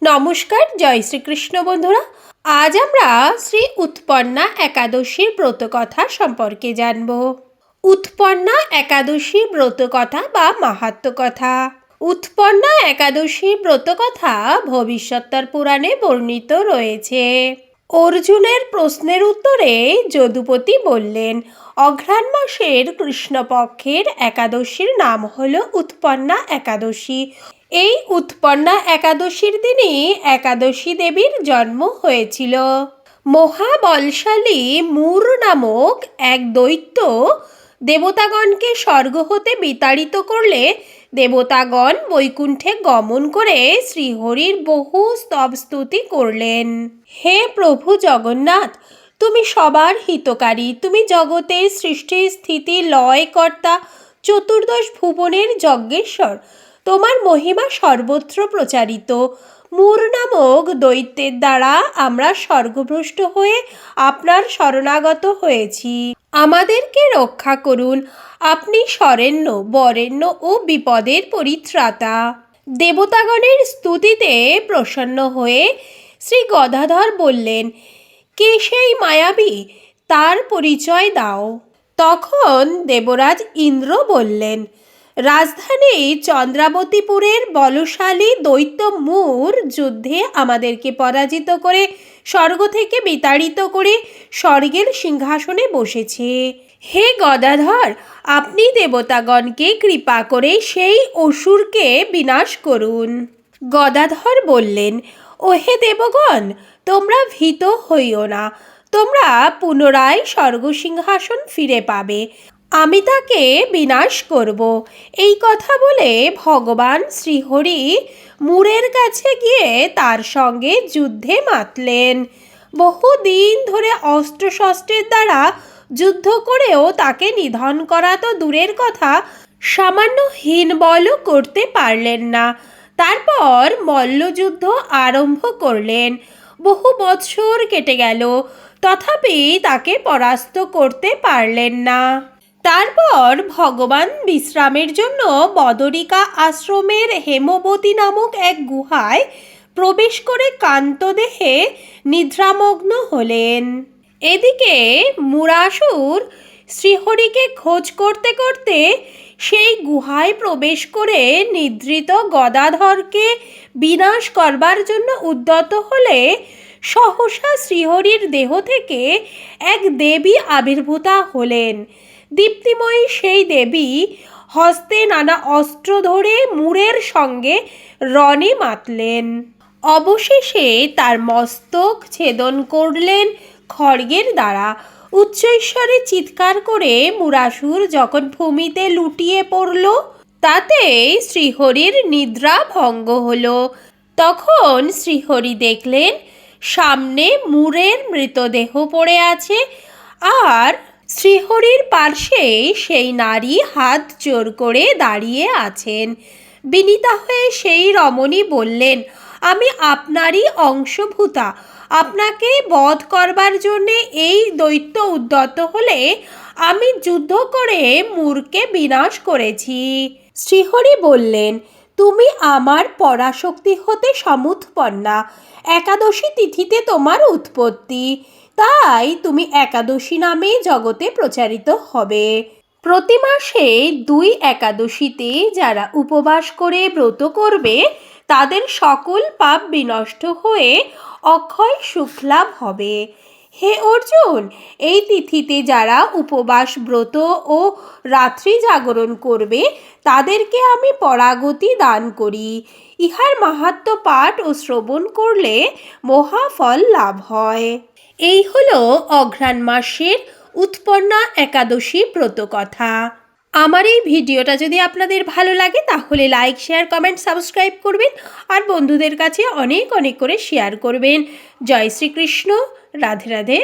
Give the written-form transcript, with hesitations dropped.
নমস্কার, জয় শ্রীকৃষ্ণ বন্ধুরা। আজ আমরা শ্রী উৎপন্না একাদশীর ব্রতকথা সম্পর্কে জানব। উৎপন্না একাদশী ব্রতকথা বা মাহাত্ম্য কথা। উৎপন্না একাদশী ব্রতকথা ভবিষ্যত্তর পুরাণে বর্ণিত রয়েছে। অর্জুনের প্রশ্নের উত্তরে যদুপতি বললেন, অঘ্রাণ মাসের কৃষ্ণপক্ষের একাদশীর নাম হল উৎপন্না একাদশী। এই উৎপন্না একাদশীর দিনই একাদশী দেবীর জন্ম হয়েছিল। মহাবলশালী মূর নামক এক দৈত্য দেবতাগণকে স্বর্গ হতে বিতাড়িত করলে দেবতাগণ বৈকুণ্ঠে গমন করে শ্রীহরির বহু স্তব স্তুতি করলেন। হে প্রভু জগন্নাথ, তুমি সবার হিতকারী, তুমি জগতের সৃষ্টি স্থিতি লয় কর্তা, চতুর্দশ ভুবনের যজ্ঞেশ্বর। তোমার মহিমা সর্বত্র প্রচারিত। মূর নামক দৈত্যের দ্বারা আমরা স্বর্গভ্রষ্ট হয়ে আপনার শরণাগত হয়েছি। আমাদেরকে রক্ষা করুন। আপনি শরণ্য, বরেণ্য ও বিপদের পরিত্রাতা। দেবতাগণের স্তুতিতে প্রসন্ন হয়ে শ্রী গদাধর বললেন, কে সেই মায়াবী, তার পরিচয় দাও। তখন দেবরাজ ইন্দ্র বললেন, রাজধানী চন্দ্রাবতীপুরের বলশালী দৈত্য মূর যুদ্ধে আমাদেরকে পরাজিত করে স্বর্গ থেকে বিতাড়িত করে স্বর্গের সিংহাসনে বসেছে। হে গদাধর, আপনি দেবতাগণকে কৃপা করে সেই অসুরকে বিনাশ করুন। গদাধর বললেন, ওহে দেবগণ, তোমরা ভীত হইও না, তোমরা পুনরায় স্বর্গসিংহাসন ফিরে পাবে। আমি তাকে বিনাশ করব। এই কথা বলে ভগবান শ্রীহরি মূরের কাছে গিয়ে তার সঙ্গে যুদ্ধে মাতলেন। বহুদিন ধরে অস্ত্রশস্ত্রের দ্বারা যুদ্ধ করেও তাকে নিধন করা তো দূরের কথা, সামান্য হীনবলও করতে পারলেন না। তারপর মল্লযুদ্ধ আরম্ভ করলেন। বহু বৎসর কেটে গেল, তথাপি তাকে পরাস্ত করতে পারলেন না। তারপর ভগবান বিশ্রামের জন্য বদরিকা আশ্রমের হেমবতী নামক এক গুহায় প্রবেশ করে কান্তদেহে নিদ্রামগ্ন হলেন। এদিকে মূরাসুর শ্রীহরিকে খোঁজ করতে করতে সেই গুহায় প্রবেশ করে নিদ্রিত গদাধরকে বিনাশ করবার জন্য উদ্যত হলে সহসা শ্রীহরির দেহ থেকে এক দেবী আবির্ভূতা হলেন। দীপ্তিময়ী সেই দেবী হস্তে নানা অস্ত্র ধরে মূরের সঙ্গে রণে মাতলেন। অবশেষে তার মস্তক ছেদন করলেন খড়গের দ্বারা। উচ্চৈঃস্বরে চিৎকার করে মূরাসুর যখন ভূমিতে লুটিয়ে পড়ল, তাতে শ্রীহরির নিদ্রা ভঙ্গ হল। তখন শ্রীহরি দেখলেন সামনে মূরের মৃতদেহ পড়ে আছে, আর শ্রীহরির পার্শ্বে সেই নারী হাত জোর করে দাঁড়িয়ে আছেন। বিনীতা হয়ে সেই রমণী বললেন, আমি আপনারই অংশভূতা। আপনাকে বধ করবার জন্যে এই দৈত্য উদ্যত হলে আমি যুদ্ধ করে মূরকে বিনাশ করেছি। শ্রীহরি বললেন, তুমি আমার পরাশক্তি হতে সমুৎপন্না। একাদশী তিথিতে তোমার উৎপত্তি, তাই তুমি একাদশী নামে জগতে প্রচারিত হবে। প্রতি মাসে 2 একাদশীতে যারা উপবাস করে ব্রত করবে তাদের সকল পাপ বিনষ্ট হয়ে অক্ষয় সুখ লাভ হবে। হে অর্জুন, এই তিথিতে যারা উপবাস ব্রত ও রাত্রি জাগরণ করবে তাদেরকে আমি পরাগতি দান করি। ইহার মাহাত্ম্য পাঠ ও শ্রবণ করলে মহাফল লাভ হয়। এই হলো অঘ্রাণ মাসের উৎপন্না একাদশী ব্রতকথা। আমার এই ভিডিওটা যদি আপনাদের ভালো লাগে তাহলে লাইক, শেয়ার, কমেন্ট, সাবস্ক্রাইব করবেন আর বন্ধুদের কাছে অনেক অনেক করে শেয়ার করবেন। জয় শ্রীকৃষ্ণ। রাধে রাধে।